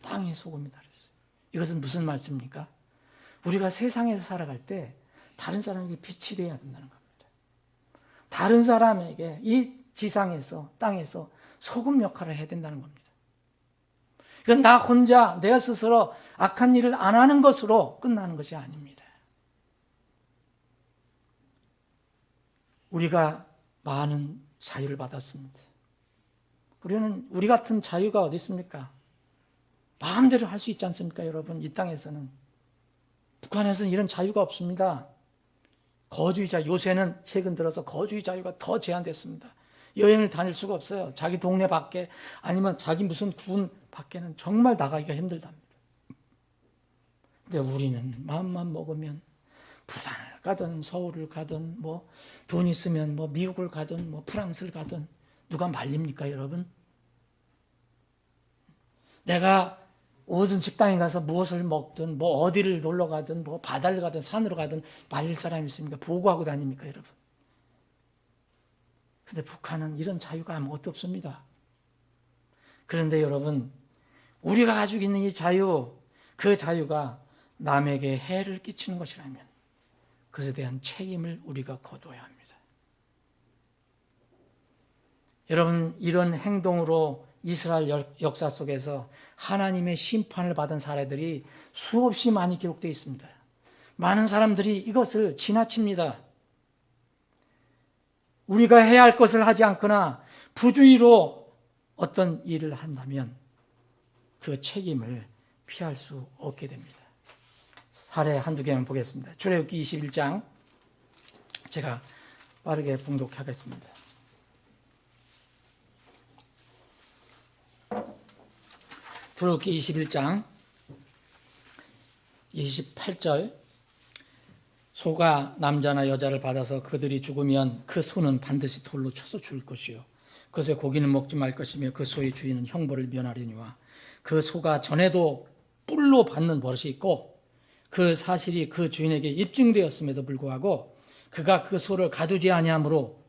땅의 소금이다 그랬어요. 이것은 무슨 말씀입니까? 우리가 세상에서 살아갈 때 다른 사람에게 빛이 되어야 된다는 겁니다. 다른 사람에게 이 지상에서 땅에서 소금 역할을 해야 된다는 겁니다. 이건 나 혼자 내가 스스로 악한 일을 안 하는 것으로 끝나는 것이 아닙니다. 우리가 많은 자유를 받았습니다. 우리 같은 자유가 어디 있습니까? 마음대로 할 수 있지 않습니까, 여러분? 이 땅에서는. 북한에서는 이런 자유가 없습니다. 요새는 최근 들어서 거주의 자유가 더 제한됐습니다. 여행을 다닐 수가 없어요. 자기 동네 밖에 아니면 자기 무슨 군 밖에는 정말 나가기가 힘들답니다. 근데 우리는 마음만 먹으면 부산을 가든 서울을 가든 돈 있으면 미국을 가든 프랑스를 가든 누가 말립니까, 여러분? 내가 어떤 식당에 가서 무엇을 먹든 어디를 놀러 가든 바다를 가든 산으로 가든 말릴 사람이 있습니까? 보고하고 다닙니까, 여러분? 근데 북한은 이런 자유가 아무것도 없습니다. 그런데 여러분, 우리가 가지고 있는 이 자유, 그 자유가 남에게 해를 끼치는 것이라면 그것에 대한 책임을 우리가 거둬야 합니다. 여러분, 이런 행동으로 이스라엘 역사 속에서 하나님의 심판을 받은 사례들이 수없이 많이 기록되어 있습니다. 많은 사람들이 이것을 지나칩니다. 우리가 해야 할 것을 하지 않거나 부주의로 어떤 일을 한다면 그 책임을 피할 수 없게 됩니다. 사례 한두 개만 보겠습니다. 출애굽기 21장 제가 빠르게 봉독하겠습니다. 출애굽기 21장 28절 소가 남자나 여자를 받아서 그들이 죽으면 그 소는 반드시 돌로 쳐서 죽을 것이요 그것의 고기는 먹지 말 것이며 그 소의 주인은 형벌을 면하려니와 그 소가 전에도 뿔로 받는 버릇이 있고 그 사실이 그 주인에게 입증되었음에도 불구하고 그가 그 소를 가두지 아니하므로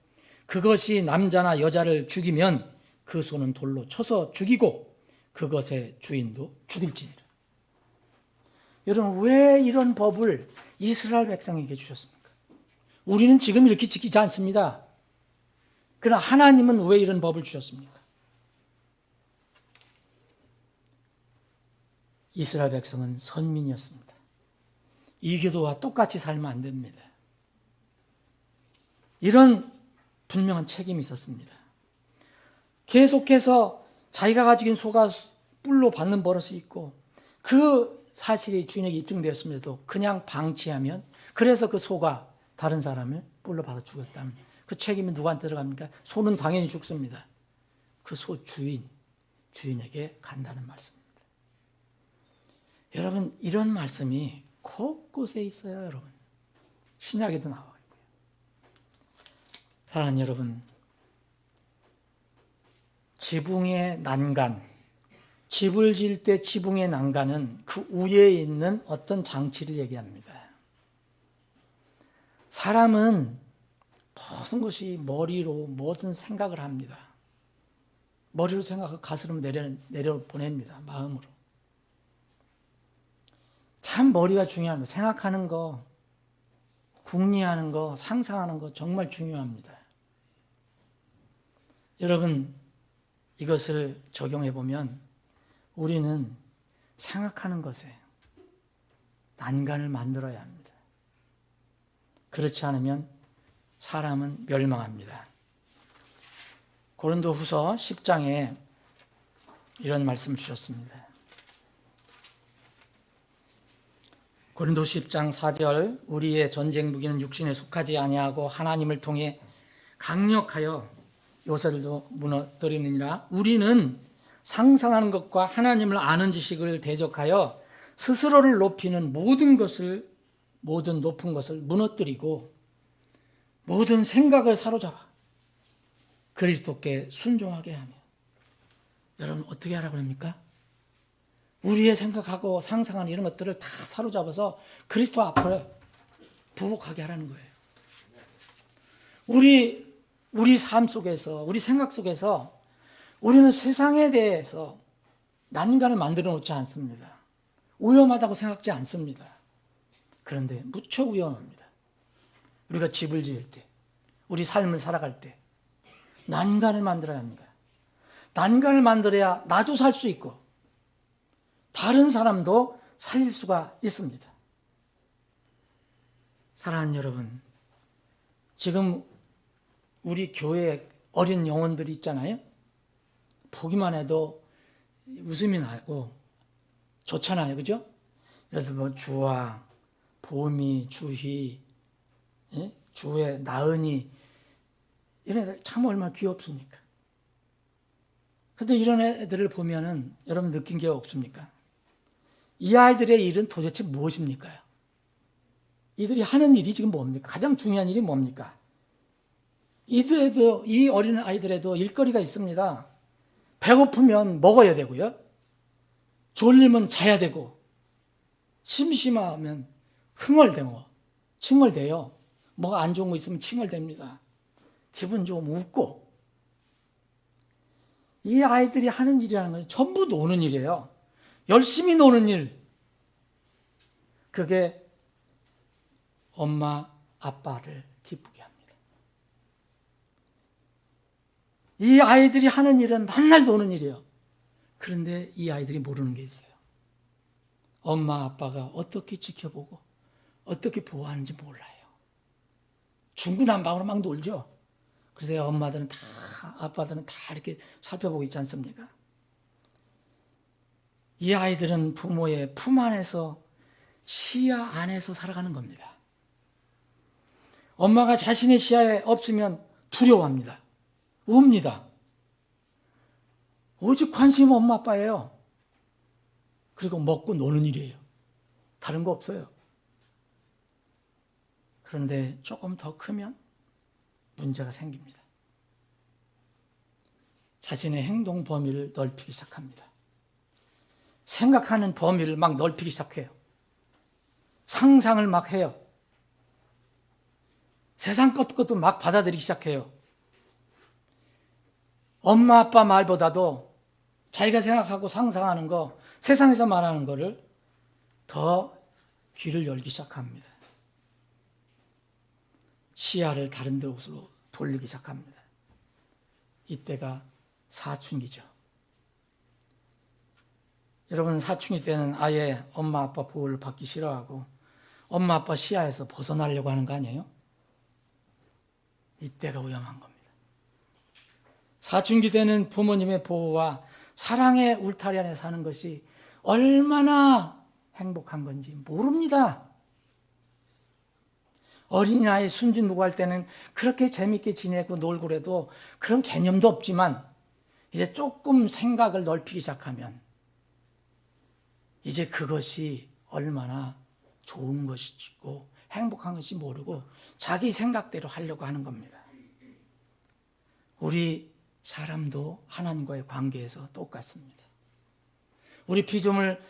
그것이 남자나 여자를 죽이면 그 소는 돌로 쳐서 죽이고 그것의 주인도 죽일지니라. 여러분, 왜 이런 법을 이스라엘 백성에게 주셨습니까? 우리는 지금 이렇게 지키지 않습니다. 그러나 하나님은 왜 이런 법을 주셨습니까? 이스라엘 백성은 선민이었습니다. 이교도와 똑같이 살면 안 됩니다. 이런 분명한 책임이 있었습니다. 계속해서 자기가 가지고 있는 소가 뿔로 받는 버릇이 있고 그 사실이 주인에게 입증되었음에도 그냥 방치하면, 그래서 그 소가 다른 사람을 뿔로 받아 죽였다면 그 책임이 누구한테 들어갑니까? 소는 당연히 죽습니다. 그 소 주인에게 간다는 말씀입니다. 여러분, 이런 말씀이 곳곳에 있어요. 여러분, 신약에도 나와 있고요. 사랑하는 여러분, 지붕의 난간, 집을 지을 때 지붕의 난간은 그 위에 있는 어떤 장치를 얘기합니다. 사람은 모든 것이 머리로 모든 생각을 합니다. 머리로 생각하고 가슴으로 내려 보냅니다. 마음으로. 참 머리가 중요합니다. 생각하는 거, 궁리하는 거, 상상하는 거 정말 중요합니다. 여러분, 이것을 적용해 보면 우리는 생각하는 것에 난간을 만들어야 합니다. 그렇지 않으면 사람은 멸망합니다. 고린도후서 10장에 이런 말씀을 주셨습니다. 고린도서 10장 4절 우리의 전쟁 무기는 육신에 속하지 아니하고 하나님을 통해 강력하여 요새들도 무너뜨리느니라. 우리는 상상하는 것과 하나님을 아는 지식을 대적하여 스스로를 높이는 모든 높은 것을 무너뜨리고 모든 생각을 사로잡아 그리스도께 순종하게 하며. 여러분, 어떻게 하라고 합니까? 우리의 생각하고 상상하는 이런 것들을 다 사로잡아서 그리스도 앞으로 부복하게 하라는 거예요. 우리 삶 속에서, 우리 생각 속에서 우리는 세상에 대해서 난간을 만들어 놓지 않습니다. 위험하다고 생각지 않습니다. 그런데 무척 위험합니다. 우리가 집을 지을 때, 우리 삶을 살아갈 때 난간을 만들어야 합니다. 난간을 만들어야 나도 살 수 있고 다른 사람도 살릴 수가 있습니다. 사랑하는 여러분, 지금 우리 교회 어린 영혼들이 있잖아요. 보기만 해도 웃음이 나고 좋잖아요. 그죠? 예를 들어 주아, 보미, 주희, 주혜, 나은이, 이런 애들 참 얼마나 귀엽습니까? 그런데 이런 애들을 보면은 여러분 느낀 게 없습니까? 이 아이들의 일은 도대체 무엇입니까? 이들이 하는 일이 지금 뭡니까? 가장 중요한 일이 뭡니까? 이 어린 아이들에도 일거리가 있습니다. 배고프면 먹어야 되고요. 졸리면 자야 되고, 심심하면 칭얼대요. 뭐가 안 좋은 거 있으면 칭얼댑니다. 기분 좀 웃고. 이 아이들이 하는 일이라는 건 전부 노는 일이에요. 열심히 노는 일. 그게 엄마, 아빠를 기쁘게 합니다. 이 아이들이 하는 일은 맨날 노는 일이에요. 그런데 이 아이들이 모르는 게 있어요. 엄마 아빠가 어떻게 지켜보고 어떻게 보호하는지 몰라요. 중구난방으로 막 놀죠. 그래서 엄마들은 다, 아빠들은 다 이렇게 살펴보고 있지 않습니까? 이 아이들은 부모의 품 안에서, 시야 안에서 살아가는 겁니다. 엄마가 자신의 시야에 없으면 두려워합니다. 웁니다. 오직 관심은 엄마 아빠예요. 그리고 먹고 노는 일이에요. 다른 거 없어요. 그런데 조금 더 크면 문제가 생깁니다. 자신의 행동 범위를 넓히기 시작합니다. 생각하는 범위를 막 넓히기 시작해요. 상상을 막 해요. 세상 것도 막 받아들이기 시작해요. 엄마 아빠 말보다도 자기가 생각하고 상상하는 거, 세상에서 말하는 거를 더 귀를 열기 시작합니다. 시야를 다른 곳으로 돌리기 시작합니다. 이때가 사춘기죠. 여러분, 사춘기 때는 아예 엄마 아빠 보호를 받기 싫어하고 엄마 아빠 시야에서 벗어나려고 하는 거 아니에요? 이때가 위험한 겁니다. 사춘기 때는 부모님의 보호와 사랑의 울타리 안에 사는 것이 얼마나 행복한 건지 모릅니다. 어린아이 순진무구할 때는 그렇게 재밌게 지내고 놀고 그래도 그런 개념도 없지만 이제 조금 생각을 넓히기 시작하면 이제 그것이 얼마나 좋은 것이고 행복한 것이 모르고 자기 생각대로 하려고 하는 겁니다. 우리 사람도 하나님과의 관계에서 똑같습니다. 우리 피조물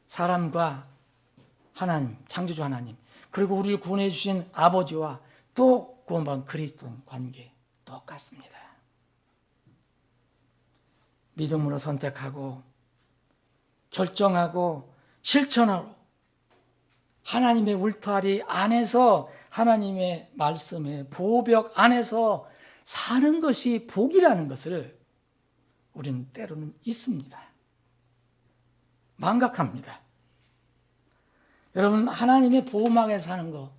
사람과 하나님, 창조주 하나님, 그리고 우리를 구원해 주신 아버지와 또 구원받은 그리스도인 관계 똑같습니다. 믿음으로 선택하고 결정하고 실천하고 하나님의 울타리 안에서, 하나님의 말씀의 보호벽 안에서 사는 것이 복이라는 것을 우리는 때로는 잊습니다. 망각합니다. 여러분, 하나님의 보호막에 사는 거,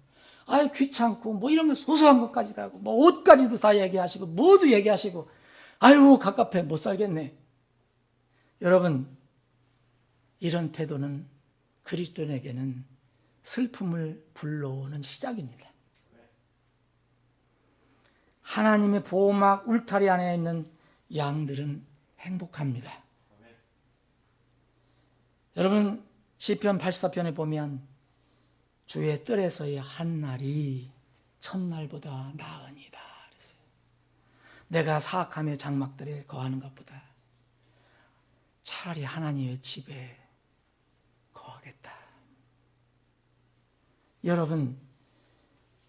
아유 귀찮고 뭐 이런 거 소소한 것까지도 하고 뭐 옷까지도 다 얘기하시고 모두 얘기하시고 아유 갑갑해 못 살겠네. 여러분, 이런 태도는 그리스도인에게는 슬픔을 불러오는 시작입니다. 하나님의 보호막 울타리 안에 있는 양들은 행복합니다. 여러분, 시편 84편에 보면 주의 뜰에서의 한 날이 첫날보다 나으니이다 그랬어요. 내가 사악함의 장막들에 거하는 것보다 차라리 하나님의 집에 거하겠다. 여러분,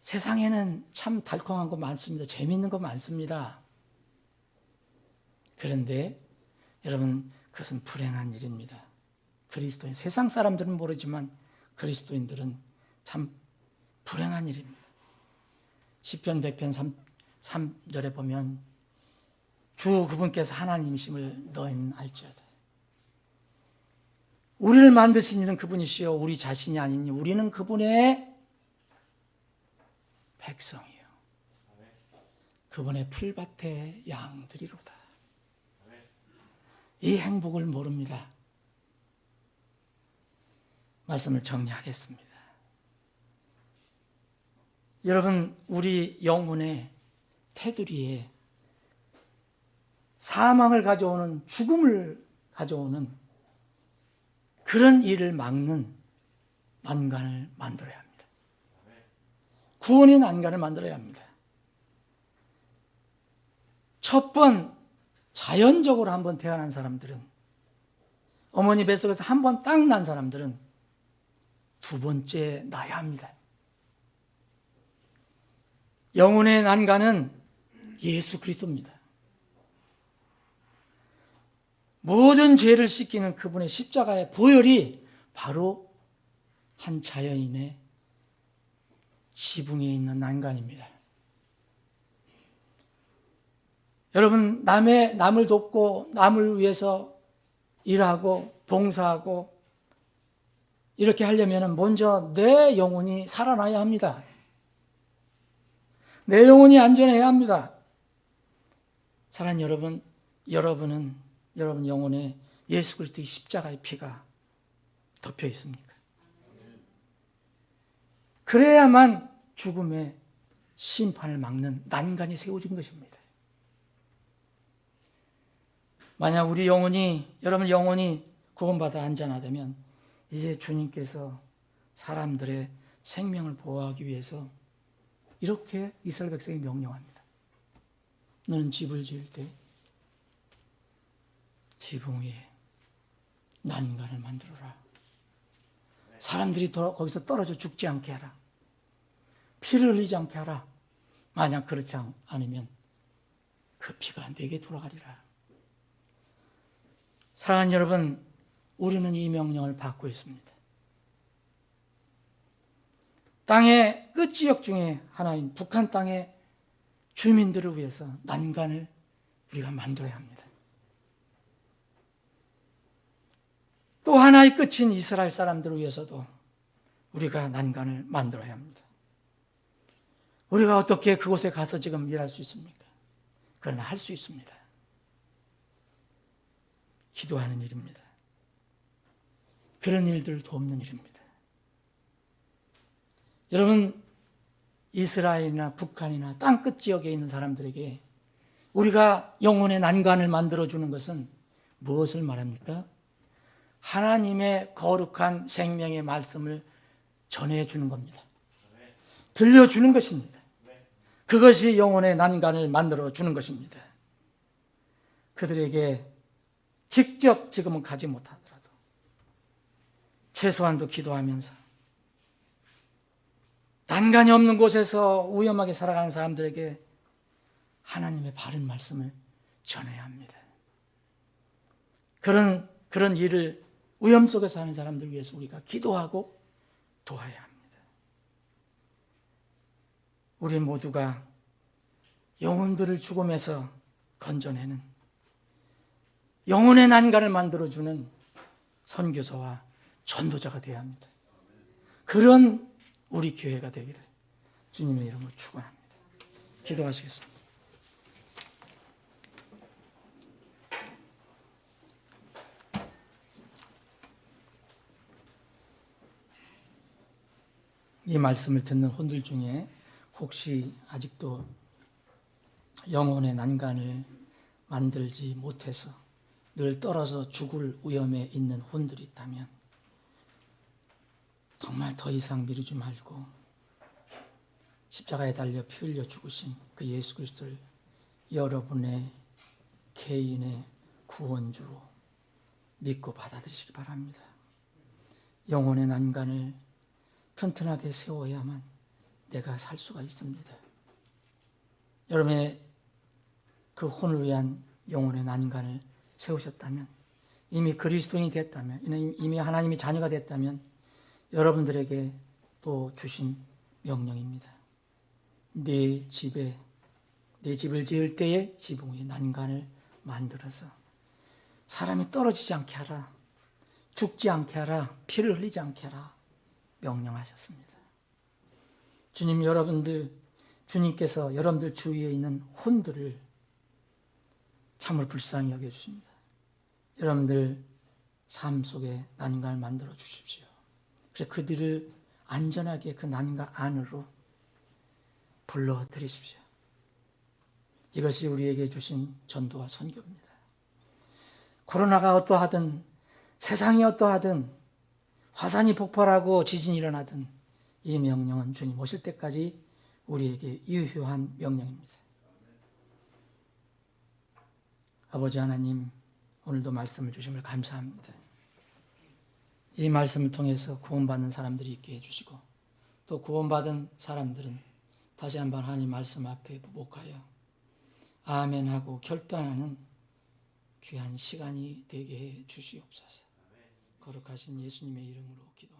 세상에는 참 달콤한 거 많습니다. 재미있는 거 많습니다. 그런데 여러분, 그것은 불행한 일입니다. 그리스도인, 세상 사람들은 모르지만 그리스도인들은 참 불행한 일입니다. 시편 100편 3절에 보면 주 그분께서 하나님이심을 너희는 알지어다. 우리를 만드신 이는 그분이시요 우리 자신이 아니니 우리는 그분의 백성이요 그분의 풀밭의 양들이로다. 이 행복을 모릅니다. 말씀을 정리하겠습니다. 여러분, 우리 영혼의 테두리에 사망을 가져오는, 죽음을 가져오는 그런 일을 막는 난간을 만들어야 합니다. 구원의 난간을 만들어야 합니다. 첫 번 자연적으로 한번 태어난 사람들은, 어머니 뱃속에서 한 번 딱 난 사람들은 두 번째 나야 합니다. 영혼의 난간은 예수 그리스도입니다. 모든 죄를 씻기는 그분의 십자가의 보혈이 바로 한 자연인의 지붕에 있는 난간입니다. 여러분, 남을 돕고 남을 위해서 일하고 봉사하고 이렇게 하려면 먼저 내 영혼이 살아나야 합니다. 내 영혼이 안전해야 합니다. 사랑하는 여러분, 여러분 영혼에 예수 그리스도의 십자가의 피가 덮여 있습니까? 그래야만 죽음의 심판을 막는 난간이 세워진 것입니다. 만약 우리 영혼이, 여러분 영혼이 구원받아 안전하다면 이제 주님께서 사람들의 생명을 보호하기 위해서 이렇게 이스라엘 백성이 명령합니다. 너는 집을 지을 때 지붕 위에 난간을 만들어라. 사람들이 거기서 떨어져 죽지 않게 하라. 피를 흘리지 않게 하라. 만약 그렇지 않으면 그 피가 내게 돌아가리라. 사랑하는 여러분, 우리는 이 명령을 받고 있습니다. 땅의 끝지역 중에 하나인 북한 땅의 주민들을 위해서 난간을 우리가 만들어야 합니다. 또 하나의 끝인 이스라엘 사람들을 위해서도 우리가 난간을 만들어야 합니다. 우리가 어떻게 그곳에 가서 지금 일할 수 있습니까? 그러나 할 수 있습니다. 기도하는 일입니다. 그런 일들을 돕는 일입니다. 여러분, 이스라엘이나 북한이나 땅끝 지역에 있는 사람들에게 우리가 영혼의 난간을 만들어주는 것은 무엇을 말합니까? 하나님의 거룩한 생명의 말씀을 전해주는 겁니다. 들려주는 것입니다. 그것이 영혼의 난간을 만들어주는 것입니다. 그들에게 직접 지금은 가지 못하더라도 최소한도 기도하면서 난간이 없는 곳에서 위험하게 살아가는 사람들에게 하나님의 바른 말씀을 전해야 합니다. 그런 일을 위험 속에서 하는 사람들 위해서 우리가 기도하고 도와야 합니다. 우리 모두가 영혼들을 죽음에서 건져내는 영혼의 난간을 만들어주는 선교사와 전도자가 되어야 합니다. 그런 우리 교회가 되기를 주님의 이름으로 축원합니다. 기도하시겠습니다. 이 말씀을 듣는 혼들 중에 혹시 아직도 영혼의 난간을 만들지 못해서 늘 떨어져 죽을 위험에 있는 혼들이 있다면 정말 더 이상 미루지 말고 십자가에 달려 피 흘려 죽으신 그 예수 그리스도를 여러분의 개인의 구원주로 믿고 받아들이시기 바랍니다. 영혼의 난간을 튼튼하게 세워야만 내가 살 수가 있습니다. 여러분의 그 혼을 위한 영혼의 난간을 세우셨다면, 이미 그리스도인이 됐다면, 이미 하나님의 자녀가 됐다면 여러분들에게 또 주신 명령입니다. 내 집을 지을 때에 지붕 위에 난간을 만들어서 사람이 떨어지지 않게 하라, 죽지 않게 하라, 피를 흘리지 않게 하라 명령하셨습니다. 주님께서 여러분들 주위에 있는 혼들을 참으로 불쌍히 여겨주십니다. 여러분들 삶 속에 난간을 만들어 주십시오. 그래서 그들을 안전하게 그 난간 안으로 불러들이십시오. 이것이 우리에게 주신 전도와 선교입니다. 코로나가 어떠하든, 세상이 어떠하든, 화산이 폭발하고 지진이 일어나든 이 명령은 주님 오실 때까지 우리에게 유효한 명령입니다. 아버지 하나님, 오늘도 말씀을 주심을 감사합니다. 이 말씀을 통해서 구원받는 사람들이 있게 해주시고, 또 구원받은 사람들은 다시 한번 하나님 말씀 앞에 부복하여 아멘하고 결단하는 귀한 시간이 되게 해 주시옵소서. 거룩하신 예수님의 이름으로 기도